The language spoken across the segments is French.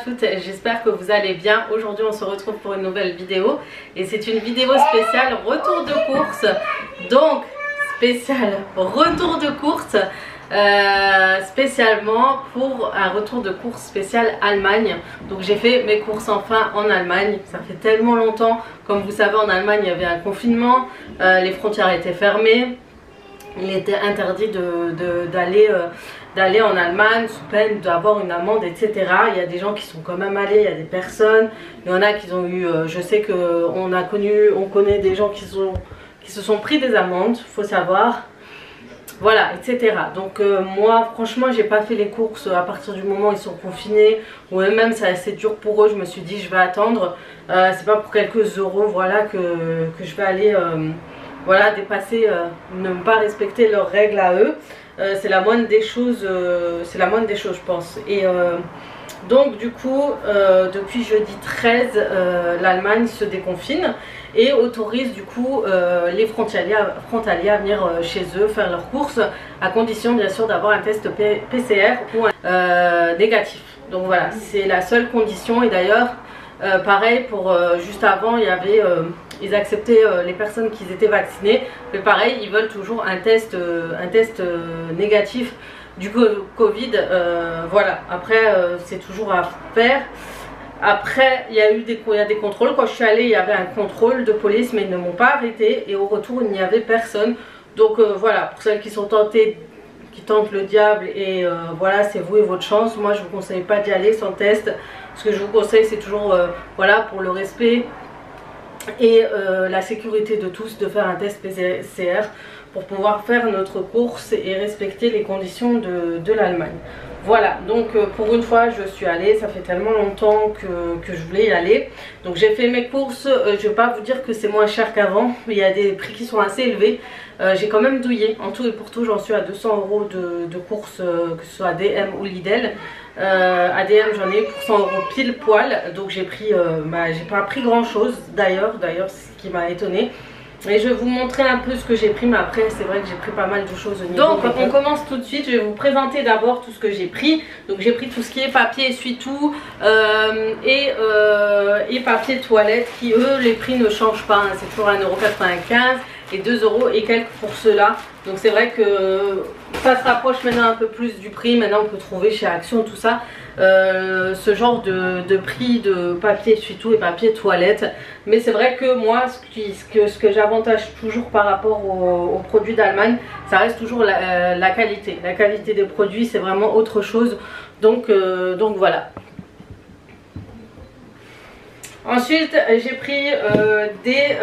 toutes, j'espère que vous allez bien. Aujourd'hui on se retrouve pour une nouvelle vidéo et c'est une vidéo spéciale retour de course. Donc spécial retour de course, spécialement pour un retour de course spécial Allemagne. Donc j'ai fait mes courses enfin en Allemagne, ça fait tellement longtemps. Comme vous savez, en Allemagne il y avait un confinement, les frontières étaient fermées. Il était interdit d'aller en Allemagne sous peine d'avoir une amende, etc. Il y a des gens qui sont quand même allés, il y a des personnes, il y en a qui ont eu, je sais qu'on connaît des gens qui se sont pris des amendes, il faut savoir, voilà, etc. Donc moi franchement j'ai pas fait les courses à partir du moment où ils sont confinés, ou même c'est assez dur pour eux. Je me suis dit je vais attendre, c'est pas pour quelques euros, voilà, que je vais aller voilà, dépasser, ne pas respecter leurs règles à eux. C'est la moindre des choses, je pense. Et donc du coup, depuis jeudi 13, l'Allemagne se déconfine et autorise du coup les frontaliers à venir chez eux faire leurs courses, à condition bien sûr d'avoir un test PCR ou négatif. Donc voilà, c'est la seule condition. Et d'ailleurs, pareil pour juste avant, il y avait ils acceptaient les personnes qui étaient vaccinées, mais pareil ils veulent toujours un test négatif du Covid. Voilà, après c'est toujours à faire. Après il y a des contrôles. Quand je suis allée il y avait un contrôle de police, mais ils ne m'ont pas arrêté et au retour il n'y avait personne. Donc voilà, pour celles qui sont tentées, qui tentent le diable, et voilà, c'est vous et votre chance. Moi je vous conseille pas d'y aller sans test. Ce que je vous conseille c'est toujours voilà, pour le respect et la sécurité de tous, de faire un test PCR pour pouvoir faire notre course et respecter les conditions de l'Allemagne. Voilà, donc pour une fois je suis allée, ça fait tellement longtemps que je voulais y aller. Donc j'ai fait mes courses, je ne vais pas vous dire que c'est moins cher qu'avant, mais il y a des prix qui sont assez élevés. J'ai quand même douillé, en tout et pour tout j'en suis à 200 € de courses, que ce soit ADM ou Lidl. ADM j'en ai eu pour 100 € pile poil, donc j'ai pris, j'ai pas pris grand chose d'ailleurs, c'est ce qui m'a étonné. Et je vais vous montrer un peu ce que j'ai pris, mais après c'est vrai que j'ai pris pas mal de choses au niveau. Donc on commence tout de suite, je vais vous présenter d'abord tout ce que j'ai pris. Donc j'ai pris tout ce qui est papier essuie-tout et papier toilette, qui eux les prix ne changent pas, hein. C'est toujours 1,95 € et 2 € et quelques pour ceux-là. Donc c'est vrai que ça se rapproche maintenant un peu plus du prix. Maintenant on peut trouver chez Action tout ça, ce genre de prix de papier essuie-tout et papier toilette. Mais c'est vrai que moi ce que j'avantage toujours par rapport aux produits d'Allemagne, ça reste toujours la qualité. La qualité des produits, c'est vraiment autre chose. Donc voilà. Ensuite j'ai pris des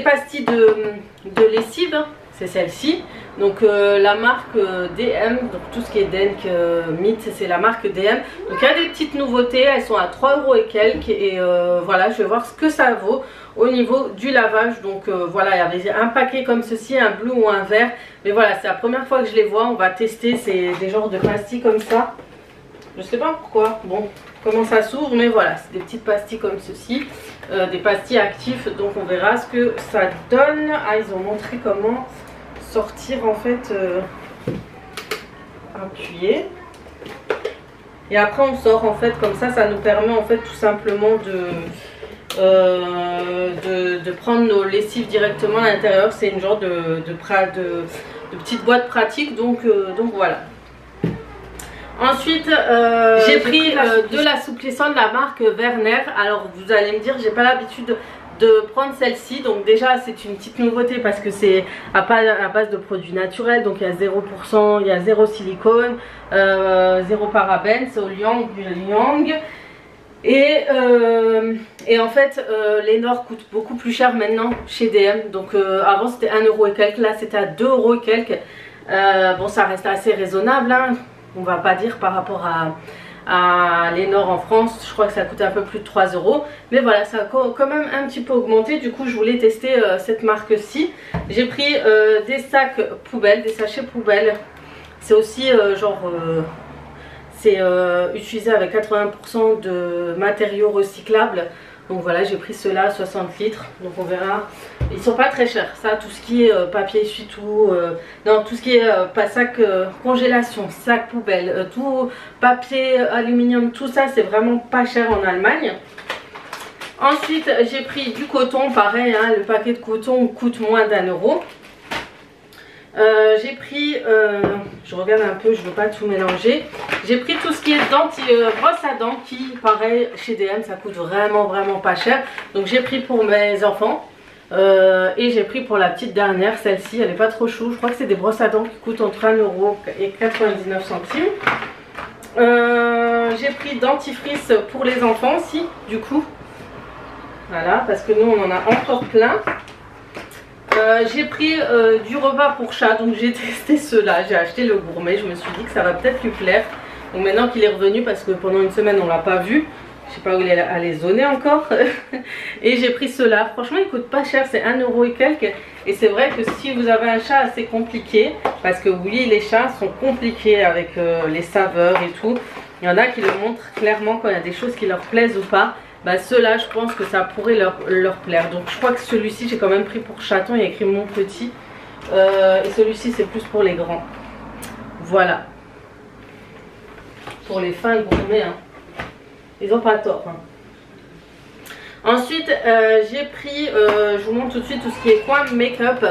pastilles de lessive, c'est celle-ci. Donc la marque DM, donc tout ce qui est Denk, Meat, c'est la marque DM. Donc il y a des petites nouveautés, elles sont à 3 € et quelques. Et voilà, je vais voir ce que ça vaut au niveau du lavage. Donc voilà, il y avait un paquet comme ceci, un bleu ou un vert. Mais voilà, c'est la première fois que je les vois, on va tester. C'est des genres de pastilles comme ça. Je sais pas pourquoi, bon, comment ça s'ouvre, mais voilà, c'est des petites pastilles comme ceci, des pastilles actives. Donc on verra ce que ça donne. Ah, ils ont montré comment sortir en fait, appuyer, et après on sort en fait comme ça nous permet en fait tout simplement de prendre nos lessives directement à l'intérieur. C'est une genre de petite boîte pratique, donc voilà. Ensuite j'ai pris de l'assouplissant de la marque Werner. Alors vous allez me dire, j'ai pas l'habitude de prendre celle-ci. Donc déjà c'est une petite nouveauté parce que c'est à base de produits naturels. Donc il y a 0%, il y a 0 silicone, 0 parabènes, c'est au Liang. Et en fait les Nord coûtent beaucoup plus cher maintenant chez DM. Donc avant c'était 1 € et quelques, là c'était à 2 € et quelques. Bon, ça reste assez raisonnable, hein. On va pas dire par rapport à Lénore en France, je crois que ça coûte un peu plus de 3 €. Mais voilà, ça a quand même un petit peu augmenté. Du coup je voulais tester cette marque-ci. J'ai pris des sacs poubelles, des sachets poubelles. C'est aussi c'est utilisé avec 80% de matériaux recyclables. Donc voilà, j'ai pris ceux-là 60 litres, donc on verra. Ils sont pas très chers, ça, tout ce qui est papier essuie-tout, non, tout ce qui est pas sac congélation, sac poubelle, tout papier aluminium, tout ça c'est vraiment pas cher en Allemagne. Ensuite j'ai pris du coton, pareil, hein, le paquet de coton coûte moins d'1 €. J'ai pris, je regarde un peu, je veux pas tout mélanger. J'ai pris tout ce qui est brosse à dents qui, pareil, chez DM ça coûte vraiment pas cher. Donc j'ai pris pour mes enfants et j'ai pris pour la petite dernière, celle-ci, elle est pas trop chou. Je crois que c'est des brosses à dents qui coûtent entre 1 € et 99 centimes. J'ai pris dentifrice pour les enfants aussi, du coup. Voilà, parce que nous on en a encore plein. J'ai pris du repas pour chat, donc j'ai testé ceux-là, j'ai acheté le gourmet, je me suis dit que ça va peut-être lui plaire. Donc maintenant qu'il est revenu, parce que pendant une semaine on l'a pas vu, je sais pas où il est allé zoner encore. Et j'ai pris ceux-là, franchement ils coûtent pas cher, c'est 1 € et quelques. Et c'est vrai que si vous avez un chat assez compliqué, parce que oui les chats sont compliqués avec les saveurs et tout, il y en a qui le montrent clairement quand il y a des choses qui leur plaisent ou pas. Bah ceux-là je pense que ça pourrait leur plaire. Donc je crois que celui-ci j'ai quand même pris pour chaton, il y a écrit mon petit. Et celui-ci c'est plus pour les grands. Voilà. Pour les fins gourmets, hein. Ils ont pas tort, hein. Ensuite j'ai pris, je vous montre tout de suite tout ce qui est coin make-up.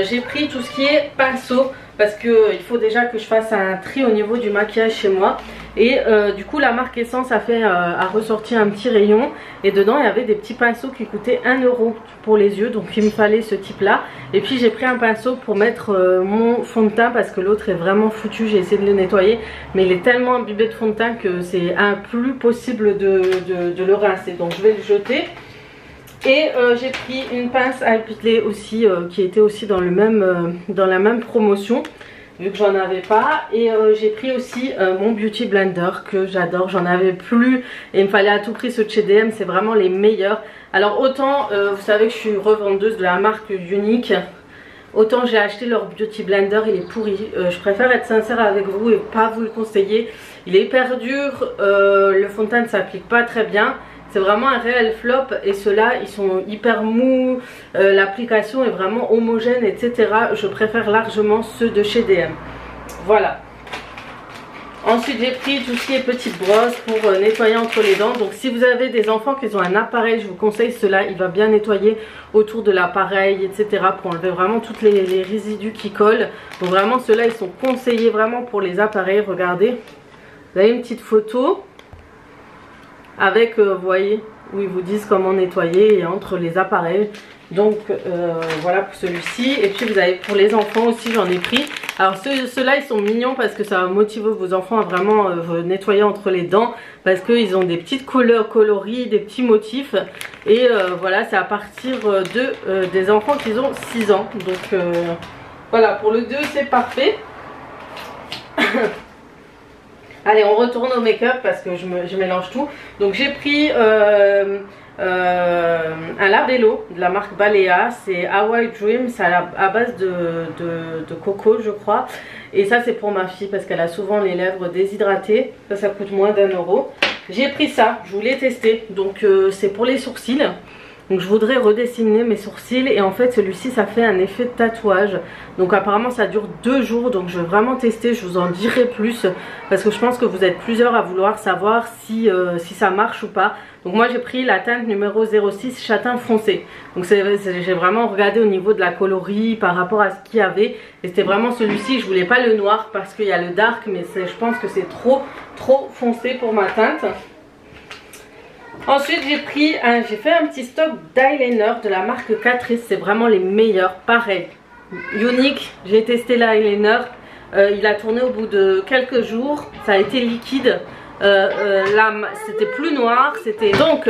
J'ai pris tout ce qui est pinceau, parce que il faut déjà que je fasse un tri au niveau du maquillage chez moi. Et du coup la marque Essence a ressorti un petit rayon et dedans il y avait des petits pinceaux qui coûtaient 1 € pour les yeux, donc il me fallait ce type là. Et puis j'ai pris un pinceau pour mettre mon fond de teint, parce que l'autre est vraiment foutu, j'ai essayé de le nettoyer mais il est tellement imbibé de fond de teint que c'est plus possible de le rincer, donc je vais le jeter. Et j'ai pris une pince à épiler aussi qui était aussi dans la même promotion, vu que j'en avais pas. Et j'ai pris aussi mon Beauty Blender que j'adore, j'en avais plus et il me fallait à tout prix ceux de chez DM, c'est vraiment les meilleurs. Alors autant vous savez que je suis revendeuse de la marque Unique, autant j'ai acheté leur Beauty Blender, il est pourri. Je préfère être sincère avec vous et pas vous le conseiller, il est hyper dur, le fond de teint ne s'applique pas très bien. C'est vraiment un réel flop et ceux-là ils sont hyper mous, l'application est vraiment homogène, etc. Je préfère largement ceux de chez DM. Voilà. Ensuite j'ai pris tout ce qui est petite brosse pour nettoyer entre les dents. Donc si vous avez des enfants qui ont un appareil, je vous conseille ceux-là, il va bien nettoyer autour de l'appareil, etc. pour enlever vraiment toutes les résidus qui collent. Donc vraiment ceux-là ils sont conseillés vraiment pour les appareils. Regardez, vous avez une petite photo avec, vous voyez, où ils vous disent comment nettoyer et entre les appareils. Donc voilà pour celui-ci. Et puis vous avez pour les enfants aussi, j'en ai pris. Alors ceux-là ils sont mignons parce que ça va motiver vos enfants à vraiment nettoyer entre les dents, parce qu'ils ont des petites couleurs coloris, des petits motifs. Et voilà, c'est à partir des enfants qui ont 6 ans. Donc voilà, pour le 2 c'est parfait. Allez, on retourne au make-up parce que je mélange tout. Donc j'ai pris un labello de la marque Balea, c'est Hawaii Dream, c'est à base de coco je crois. Et ça c'est pour ma fille parce qu'elle a souvent les lèvres déshydratées. Ça coûte moins d'1 €. J'ai pris ça, je voulais tester. Donc c'est pour les sourcils. Donc je voudrais redessiner mes sourcils et en fait celui-ci ça fait un effet de tatouage. Donc apparemment ça dure 2 jours, donc je vais vraiment tester, je vous en dirai plus. Parce que je pense que vous êtes plusieurs à vouloir savoir si ça marche ou pas. Donc moi j'ai pris la teinte numéro 06 châtain foncé. Donc j'ai vraiment regardé au niveau de la coloris par rapport à ce qu'il y avait. Et c'était vraiment celui-ci, je voulais pas le noir parce qu'il y a le dark, mais je pense que c'est trop foncé pour ma teinte. Ensuite j'ai fait un petit stock d'eyeliner de la marque Catrice, c'est vraiment les meilleurs, pareil, Unique, j'ai testé l'eyeliner, il a tourné au bout de quelques jours, ça a été liquide, là c'était plus noir, c'était donc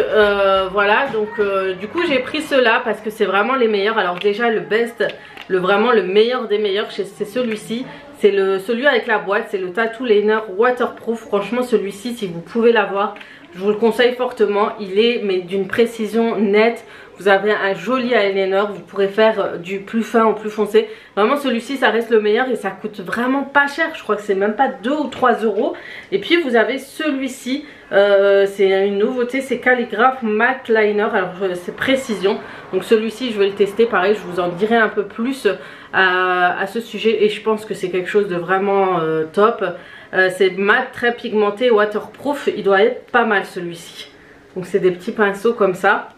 voilà, donc du coup j'ai pris ceux-là parce que c'est vraiment les meilleurs. Alors déjà le best, vraiment le meilleur des meilleurs c'est celui-ci. C'est celui avec la boîte, c'est le Tattoo Liner Waterproof. Franchement celui-ci si vous pouvez l'avoir, je vous le conseille fortement. Il est mais d'une précision nette. vous avez un joli eyeliner. Vous pourrez faire du plus fin au plus foncé. Vraiment celui-ci ça reste le meilleur et ça coûte vraiment pas cher. Je crois que c'est même pas 2 ou 3 euros. Et puis vous avez celui-ci, c'est une nouveauté, c'est Calligraph Matte Liner. Alors c'est précision. Donc celui-ci je vais le tester, pareil je vous en dirai un peu plus à ce sujet. Et je pense que c'est quelque chose de vraiment top. C'est mat, très pigmenté, waterproof. Il doit être pas mal celui-ci. Donc c'est des petits pinceaux comme ça.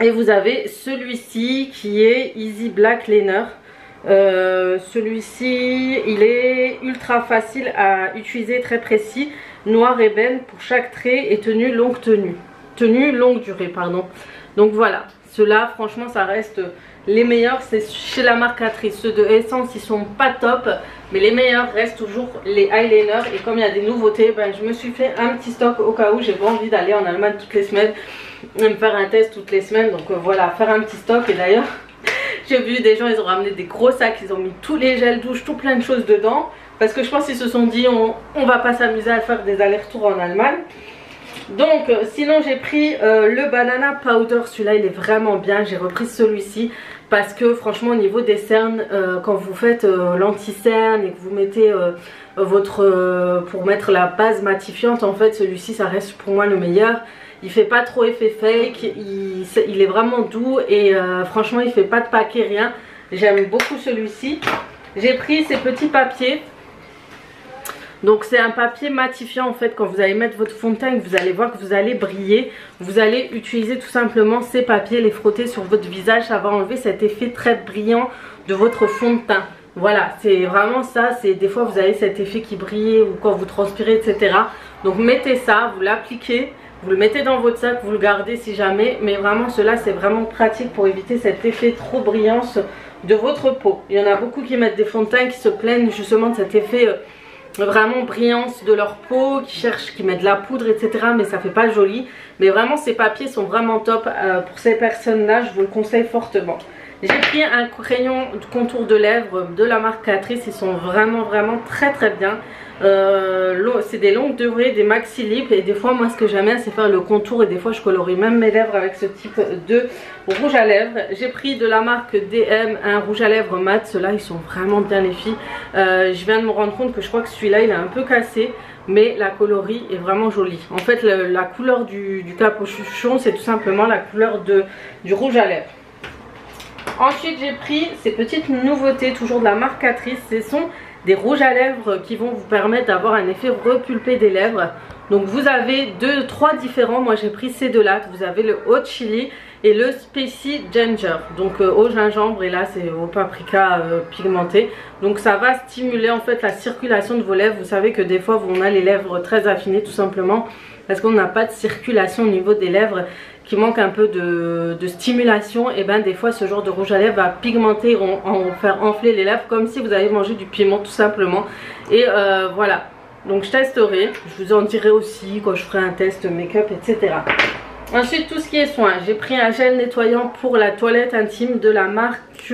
Et vous avez celui-ci qui est Easy Black Liner. Celui-ci il est ultra facile à utiliser, très précis, noir ébène pour chaque trait et tenue longue longue durée pardon. Donc voilà, ceux-là franchement ça reste les meilleurs, c'est chez la marque Catrice. Ceux de Essence ils sont pas top, mais les meilleurs restent toujours les eyeliners. Et comme il y a des nouveautés, ben, je me suis fait un petit stock au cas où j'ai pas envie d'aller en Allemagne toutes les semaines et me faire un test toutes les semaines. Donc voilà, faire un petit stock. Et d'ailleurs j'ai vu des gens, ils ont ramené des gros sacs, ils ont mis tous les gels douche, tout plein de choses dedans, parce que je pense qu'ils se sont dit on va pas s'amuser à faire des allers-retours en Allemagne. Donc sinon j'ai pris le banana powder, celui-là il est vraiment bien. J'ai repris celui-ci parce que franchement au niveau des cernes, quand vous faites l'anti-cerne et que vous mettez pour mettre la base matifiante, en fait celui-ci ça reste pour moi le meilleur. Il fait pas trop effet fake, il est vraiment doux et franchement il fait pas de paquet, rien. J'aime beaucoup celui-ci. J'ai pris ces petits papiers. Donc c'est un papier matifiant en fait. Quand vous allez mettre votre fond de teint, vous allez voir que vous allez briller. Vous allez utiliser tout simplement ces papiers, les frotter sur votre visage. Ça va enlever cet effet très brillant de votre fond de teint. Voilà, c'est vraiment ça. C'est des fois vous avez cet effet qui brille ou quand vous transpirez, etc. Donc mettez ça, vous l'appliquez, vous le mettez dans votre sac, vous le gardez si jamais. Mais vraiment cela c'est vraiment pratique pour éviter cet effet trop brillance de votre peau. Il y en a beaucoup qui mettent des fonds de teint qui se plaignent justement de cet effet vraiment brillance de leur peau, qui mettent de la poudre, etc. Mais ça fait pas joli. Mais vraiment ces papiers sont vraiment top pour ces personnes là, je vous le conseille fortement. J'ai pris un crayon de contour de lèvres de la marque Catrice. Ils sont vraiment très bien. C'est des longues durées, des maxi lips. Et des fois moi ce que j'aime bien c'est faire le contour. Et des fois je colorie même mes lèvres avec ce type de rouge à lèvres. J'ai pris de la marque DM un rouge à lèvres mat. Ceux-là ils sont vraiment bien les filles. Je viens de me rendre compte que je crois que celui-là il est un peu cassé, mais la coloris est vraiment jolie. En fait la couleur du capuchon c'est tout simplement la couleur du rouge à lèvres. Ensuite j'ai pris ces petites nouveautés toujours de la marque Catrice. Ce sont des rouges à lèvres qui vont vous permettre d'avoir un effet repulpé des lèvres. Donc vous avez 3 différents. Moi j'ai pris ces deux-là. Vous avez le Hot Chili et le Spicy Ginger. Donc au gingembre et là c'est au paprika pigmenté. Donc ça va stimuler en fait la circulation de vos lèvres. Vous savez que des fois on a les lèvres très affinées tout simplement parce qu'on n'a pas de circulation au niveau des lèvres, qui manque un peu de stimulation. Et ben des fois ce genre de rouge à lèvres va pigmenter, faire enfler les lèvres comme si vous avez mangé du piment tout simplement. Et voilà, donc je testerai, je vous en dirai aussi quand je ferai un test make-up, etc. Ensuite tout ce qui est soin, j'ai pris un gel nettoyant pour la toilette intime de la marque,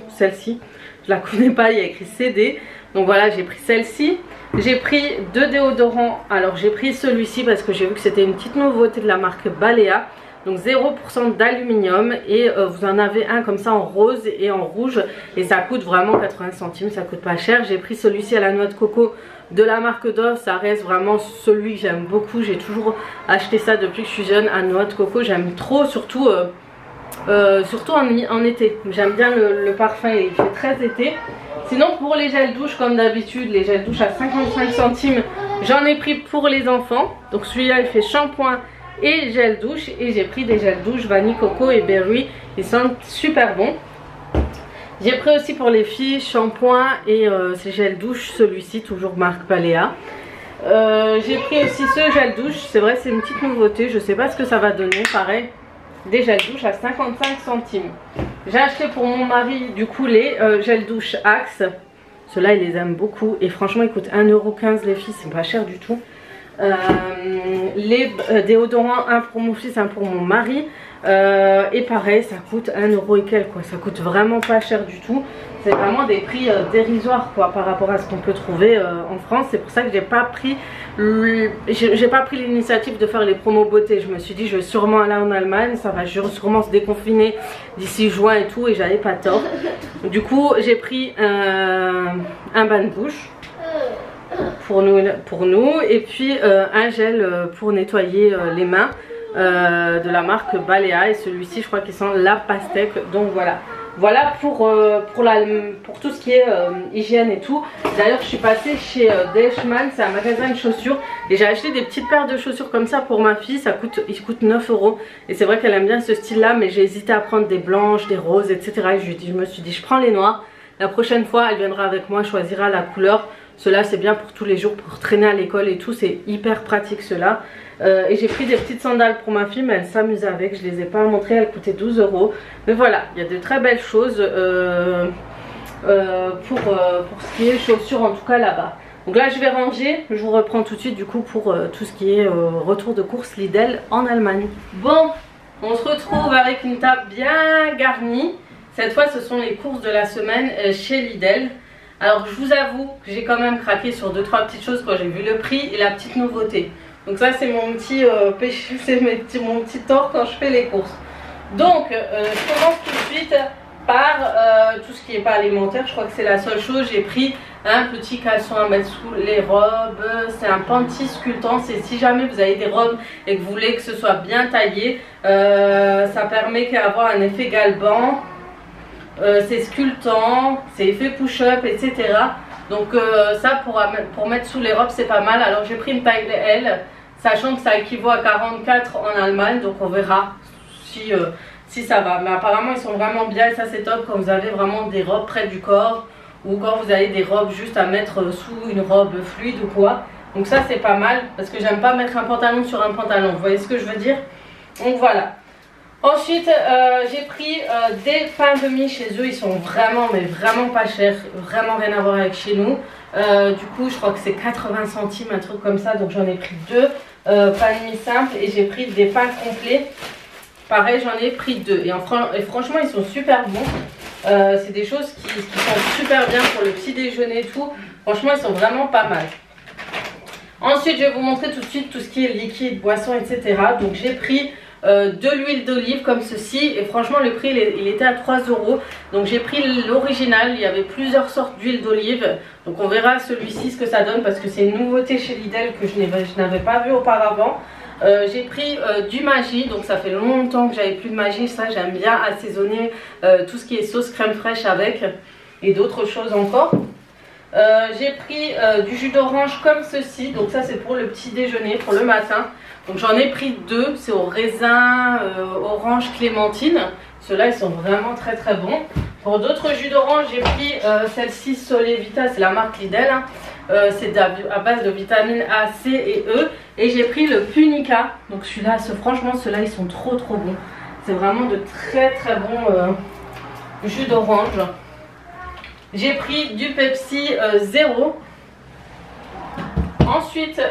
celle-ci, je la connais pas, il y a écrit CD. Donc voilà, j'ai pris celle-ci. J'ai pris 2 déodorants. Alors j'ai pris celui-ci parce que j'ai vu que c'était une petite nouveauté de la marque Balea. Donc 0% d'aluminium et vous en avez un comme ça en rose et en rouge. Et ça coûte vraiment 80 centimes, ça coûte pas cher. J'ai pris celui-ci à la noix de coco de la marque Dove. Ça reste vraiment celui que j'aime beaucoup. J'ai toujours acheté ça depuis que je suis jeune, à noix de coco. J'aime trop, surtout en été. J'aime bien le parfum, il fait très été. Sinon pour les gels douche, comme d'habitude, les gels douche à 55 centimes, j'en ai pris pour les enfants. Donc celui-là il fait shampoing et gel douche. Et j'ai pris des gels douche vanille, coco et berry. Ils sentent super bons. J'ai pris aussi pour les filles shampoing et ces gels douche, celui-ci toujours marque Balea. J'ai pris aussi ce gel douche. C'est vrai c'est une petite nouveauté, je sais pas ce que ça va donner. Pareil, des gels douche à 55 centimes. J'ai acheté pour mon mari du coup les gels douche Axe. Ceux-là il les aime beaucoup et franchement ils coûtent 1,15 € les filles, c'est pas cher du tout. Les déodorants, un pour mon fils, un pour mon mari. Et pareil, ça coûte 1 euro et quelques quoi. Ça coûte vraiment pas cher du tout. C'est vraiment des prix dérisoires quoi par rapport à ce qu'on peut trouver en France. C'est pour ça que j'ai pas pris l'initiative de faire les promos beauté. Je me suis dit je vais sûrement aller en Allemagne, ça va sûrement se déconfiner d'ici juin et tout, et j'avais pas tort. Du coup j'ai pris un bain de bouche pour nous et puis un gel pour nettoyer les mains de la marque Balea, et celui-ci je crois qu'il sent la pastèque. Donc voilà pour tout ce qui est hygiène et tout. D'ailleurs je suis passée chez Deichmann, c'est un magasin de chaussures, et j'ai acheté des petites paires de chaussures comme ça pour ma fille. Il coûte 9 euros, et c'est vrai qu'elle aime bien ce style là, mais j'ai hésité à prendre des blanches, des roses, etc. Et je me suis dit je prends les noirs. La prochaine fois elle viendra avec moi, choisira la couleur. Cela c'est bien pour tous les jours, pour traîner à l'école et tout, c'est hyper pratique cela. Et j'ai pris des petites sandales pour ma fille, mais elle s'amuse avec, je les ai pas montrées, elles coûtaient 12 euros. Mais voilà, il y a de très belles choses pour ce qui est chaussures en tout cas là-bas. Donc là je vais ranger, je vous reprends tout de suite du coup pour tout ce qui est retour de course Lidl en Allemagne. Bon, on se retrouve avec une table bien garnie. Cette fois ce sont les courses de la semaine chez Lidl. Alors je vous avoue que j'ai quand même craqué sur 2-3 petites choses quand j'ai vu le prix et la petite nouveauté. Donc ça c'est mon petit péché, c'est mon petit tort quand je fais les courses. Donc je commence tout de suite par tout ce qui n'est pas alimentaire. Je crois que c'est la seule chose. J'ai pris un petit caleçon à mettre sous les robes. C'est un panty sculptant. C'est si jamais vous avez des robes et que vous voulez que ce soit bien taillé, ça permet d'avoir un effet galbant. C'est sculptant, c'est effet push-up, etc. Donc ça pour mettre sous les robes c'est pas mal. Alors j'ai pris une taille L, sachant que ça équivaut à 44 en Allemagne. Donc on verra si ça va. Mais apparemment ils sont vraiment bien, et ça c'est top quand vous avez vraiment des robes près du corps, ou quand vous avez des robes juste à mettre sous une robe fluide ou quoi. Donc ça c'est pas mal, parce que j'aime pas mettre un pantalon sur un pantalon, vous voyez ce que je veux dire. Donc voilà. Ensuite j'ai pris des pains de mie chez eux, ils sont vraiment mais vraiment pas chers, vraiment rien à voir avec chez nous. Du coup je crois que c'est 80 centimes, un truc comme ça, donc j'en ai pris deux pains de mie simples, et j'ai pris des pains complets, pareil j'en ai pris deux, et franchement ils sont super bons. C'est des choses qui sont super bien pour le petit déjeuner et tout, franchement ils sont vraiment pas mal. Ensuite je vais vous montrer tout de suite tout ce qui est liquide, boisson, etc. Donc j'ai pris de l'huile d'olive comme ceci, et franchement le prix il était à 3 euros. Donc j'ai pris l'original, il y avait plusieurs sortes d'huile d'olive, donc on verra celui-ci ce que ça donne, parce que c'est une nouveauté chez Lidl que je n'avais pas vu auparavant. J'ai pris du Maggi, donc ça fait longtemps que j'avais plus de Maggi, ça j'aime bien assaisonner tout ce qui est sauce crème fraîche avec, et d'autres choses encore. J'ai pris du jus d'orange comme ceci, donc ça c'est pour le petit déjeuner, pour le matin. Donc j'en ai pris deux, c'est au raisin, orange, clémentine. Ceux-là ils sont vraiment très très bons. Pour d'autres jus d'orange j'ai pris celle-ci Solevita, c'est la marque Lidl, hein. C'est à base de vitamines A, C et E. Et j'ai pris le Punica, donc celui-là, franchement ceux-là ils sont trop bons. C'est vraiment de très très bons jus d'orange. J'ai pris du Pepsi Zéro. Ensuite,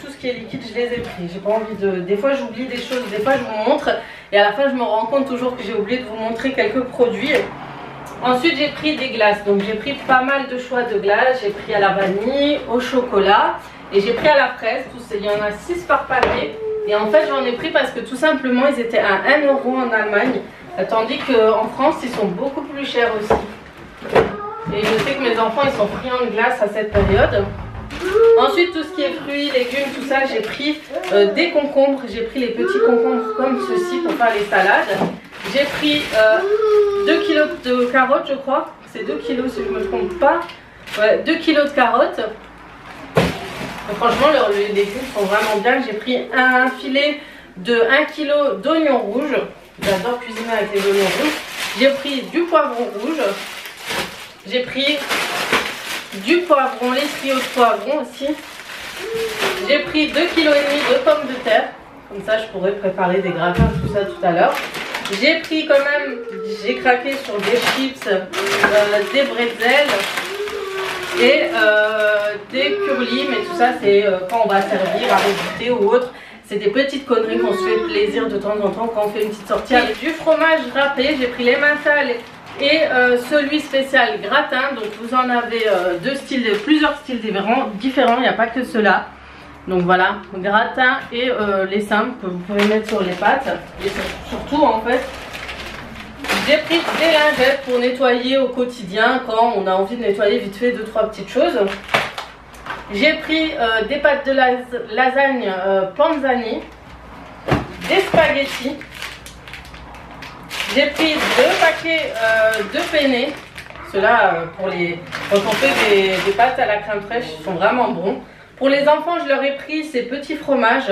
tout ce qui est liquide, je les ai pris. J'ai pas envie de... Des fois, j'oublie des choses, des fois, je vous montre. Et à la fin, je me rends compte toujours que j'ai oublié de vous montrer quelques produits. Ensuite, j'ai pris des glaces. Donc, j'ai pris pas mal de choix de glaces. J'ai pris à la vanille, au chocolat. Et j'ai pris à la fraise. Il y en a 6 par paquet. Et en fait, j'en ai pris parce que tout simplement, ils étaient à 1 euro en Allemagne. Tandis qu'en France, ils sont beaucoup plus chers aussi. Et je sais que mes enfants, ils sont friands de glace à cette période. Ensuite tout ce qui est fruits, légumes, tout ça, j'ai pris des concombres. J'ai pris les petits concombres comme ceci pour faire les salades. J'ai pris 2 kilos de carottes, je crois. C'est 2 kilos si je ne me trompe pas. Ouais, 2 kilos de carottes. Et franchement les légumes sont vraiment bien. J'ai pris un filet de 1 kg d'oignons rouges. J'adore cuisiner avec les oignons rouges. J'ai pris du poivron rouge. J'ai pris du poivron, les trios de poivron aussi. J'ai pris 2,5 kg de pommes de terre. Comme ça je pourrais préparer des gratins, tout ça tout à l'heure. J'ai pris quand même, j'ai craqué sur des chips, des bretzels et des joli, mais tout ça c'est quand on va servir avec du thé ou autre. C'est des petites conneries qu'on se fait plaisir de temps en temps quand on fait une petite sortie. Avec du fromage râpé, j'ai pris l'emmental et celui spécial gratin. Donc vous en avez plusieurs styles différents, il n'y a pas que ceux-là. Donc voilà, gratin et les simples que vous pouvez mettre sur les pâtes. Et surtout en fait, j'ai pris des lingettes pour nettoyer au quotidien quand on a envie de nettoyer vite fait 2-3 petites choses. J'ai pris des pâtes de lasagne panzani, des spaghettis. J'ai pris 2 paquets de penne. Ceux-là, quand on fait des pâtes à la crème fraîche, ils sont vraiment bons. Pour les enfants, je leur ai pris ces petits fromages.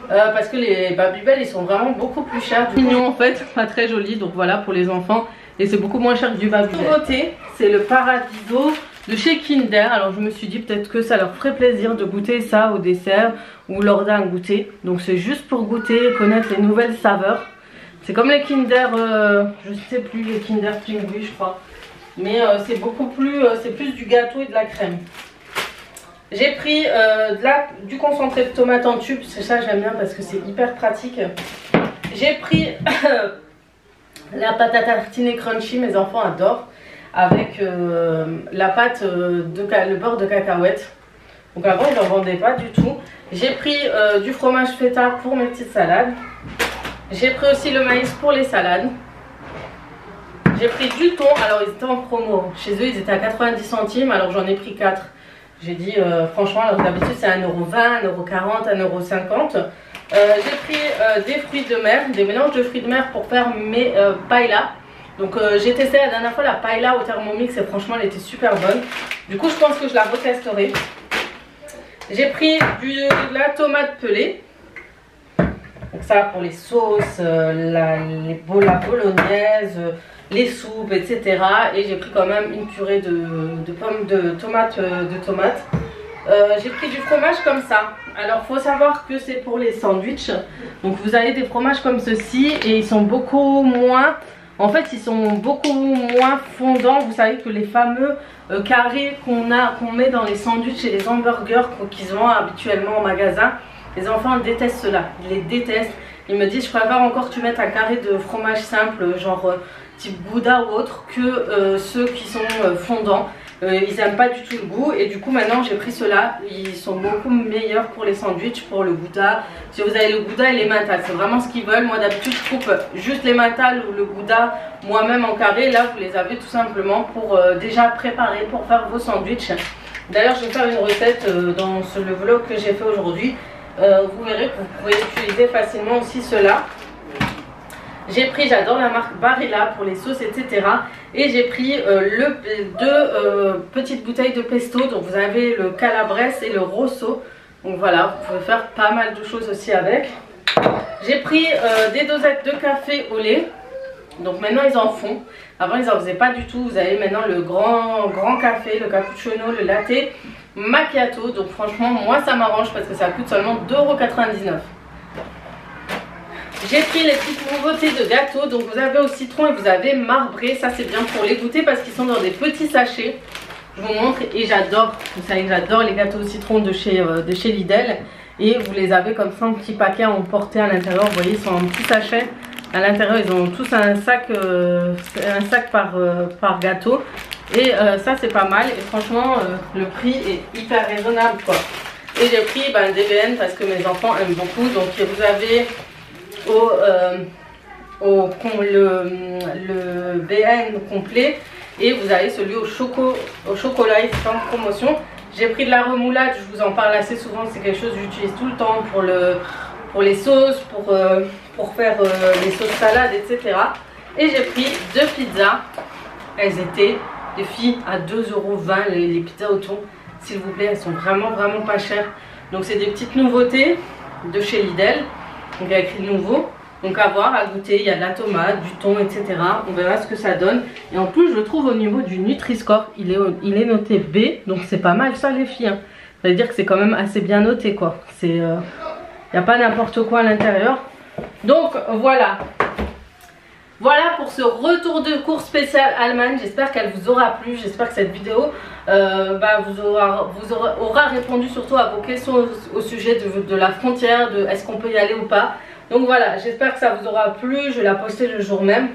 Parce que les Babybel, ils sont vraiment beaucoup plus chers. Mignon en fait, pas très joli. Donc voilà pour les enfants. Et c'est beaucoup moins cher que du Babybel. Nouveauté, c'est le Paradiso de chez Kinder. Alors je me suis dit peut-être que ça leur ferait plaisir de goûter ça au dessert ou lors d'un goûter. Donc c'est juste pour goûter, connaître les nouvelles saveurs. C'est comme les Kinder, je sais plus, les Kinder Pingui je crois. Mais c'est beaucoup plus, c'est plus du gâteau et de la crème. J'ai pris du concentré de tomate en tube, c'est ça j'aime bien parce que c'est hyper pratique. J'ai pris la pâte à tartiner crunchy, mes enfants adorent. Avec la pâte, le beurre de cacahuète. Donc avant ils n'en vendaient pas du tout. J'ai pris du fromage feta pour mes petites salades. J'ai pris aussi le maïs pour les salades. J'ai pris du thon, alors ils étaient en promo. Chez eux ils étaient à 90 centimes, alors j'en ai pris 4. J'ai dit franchement, d'habitude c'est 1,20 €, 1,40 €, 1,50 €. J'ai pris des fruits de mer, des mélanges de fruits de mer pour faire mes paellas. Donc j'ai testé la dernière fois la paella au Thermomix et franchement elle était super bonne. Du coup je pense que je la retesterai. J'ai pris de la tomate pelée. Donc ça pour les sauces, la bolognaise, les soupes, etc. Et j'ai pris quand même une purée de tomates. J'ai pris du fromage comme ça. Alors faut savoir que c'est pour les sandwichs. Donc vous avez des fromages comme ceci et ils sont beaucoup moins... En fait, ils sont beaucoup moins fondants. Vous savez que les fameux carrés qu'on met dans les sandwichs et les hamburgers qu'ils ont habituellement au magasin, les enfants détestent cela. Ils les détestent. Ils me disent, je préfère encore que tu mettes un carré de fromage simple, genre type Gouda ou autre, que ceux qui sont fondants. Ils n'aiment pas du tout le goût et du coup maintenant j'ai pris ceux-là. Ils sont beaucoup meilleurs pour les sandwichs, pour le Gouda. Si vous avez le Gouda et les mentales, c'est vraiment ce qu'ils veulent. Moi d'habitude je coupe juste les mentales ou le Gouda moi-même en carré. Là vous les avez tout simplement pour déjà préparer pour faire vos sandwichs. D'ailleurs je vais faire une recette dans le vlog que j'ai fait aujourd'hui. Vous verrez que vous pouvez utiliser facilement aussi ceux-là. J'ai pris, j'adore la marque Barilla pour les sauces, etc. Et j'ai pris deux petites bouteilles de pesto. Donc vous avez le Calabrese et le Rosso. Donc voilà, vous pouvez faire pas mal de choses aussi avec. J'ai pris des dosettes de café au lait. Donc maintenant ils en font. Avant ils en faisaient pas du tout. Vous avez maintenant le grand café, le cappuccino, le latte, macchiato. Donc franchement moi ça m'arrange parce que ça coûte seulement 2,99 €. J'ai pris les petites nouveautés de gâteaux. Donc vous avez au citron et vous avez marbré. Ça c'est bien pour les goûter parce qu'ils sont dans des petits sachets. Je vous montre et j'adore. Vous savez que j'adore les gâteaux au citron de chez Lidl. Et vous les avez comme ça en petits paquets à emporter à l'intérieur. Vous voyez ils sont en petits sachets. À l'intérieur ils ont tous un sac par gâteau. Et ça c'est pas mal. Et franchement le prix est hyper raisonnable quoi. Et j'ai pris des BN parce que mes enfants aiment beaucoup. Donc vous avez le BN complet et vous avez celui au chocolat, il est en promotion. J'ai pris de la remoulade, je vous en parle assez souvent, c'est quelque chose que j'utilise tout le temps pour les sauces, pour faire les sauces salades, etc. Et j'ai pris 2 pizzas, elles étaient, les filles, à 2,20 € les pizzas au thon, s'il vous plaît, elles sont vraiment pas chères. Donc c'est des petites nouveautés de chez Lidl. Donc il y a écrit nouveau, donc à voir, à goûter, il y a de la tomate, du thon, etc. On verra ce que ça donne. Et en plus je le trouve au niveau du Nutri-Score, il est noté B, donc c'est pas mal ça les filles. Hein. Ça veut dire que c'est quand même assez bien noté quoi. Il n'y a pas n'importe quoi à l'intérieur. Donc voilà. Voilà pour ce retour de cours spécial Allemagne. J'espère qu'elle vous aura plu. J'espère que cette vidéo aura répondu surtout à vos questions au sujet de la frontière, de est-ce qu'on peut y aller ou pas. Donc voilà, j'espère que ça vous aura plu. Je vais la poster le jour même.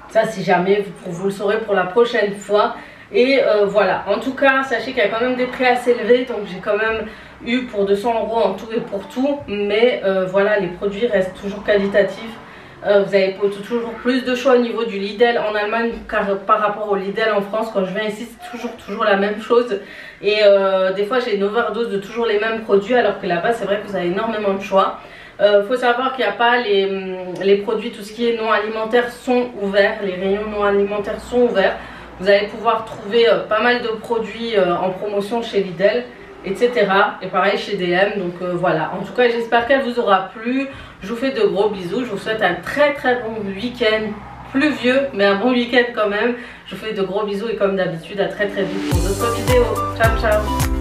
Ça, si jamais, vous le saurez pour la prochaine fois. Et voilà, en tout cas, sachez qu'il y a quand même des prix assez élevés. Donc j'ai quand même eu pour 200 € en tout et pour tout. Mais voilà, les produits restent toujours qualitatifs. Vous avez toujours plus de choix au niveau du Lidl en Allemagne par rapport au Lidl en France. Quand je viens ici, c'est toujours la même chose. Et des fois, j'ai une overdose de toujours les mêmes produits, alors que là-bas, c'est vrai que vous avez énormément de choix. Faut savoir qu'il n'y a pas les produits, tout ce qui est non alimentaire sont ouverts. Les rayons non alimentaires sont ouverts. Vous allez pouvoir trouver pas mal de produits en promotion chez Lidl, etc. Et pareil chez DM. Donc voilà, en tout cas j'espère qu'elle vous aura plu. Je vous fais de gros bisous. Je vous souhaite un très bon week-end, pluvieux mais un bon week-end quand même. Je vous fais de gros bisous et comme d'habitude à très vite pour d'autres vidéos. Ciao ciao.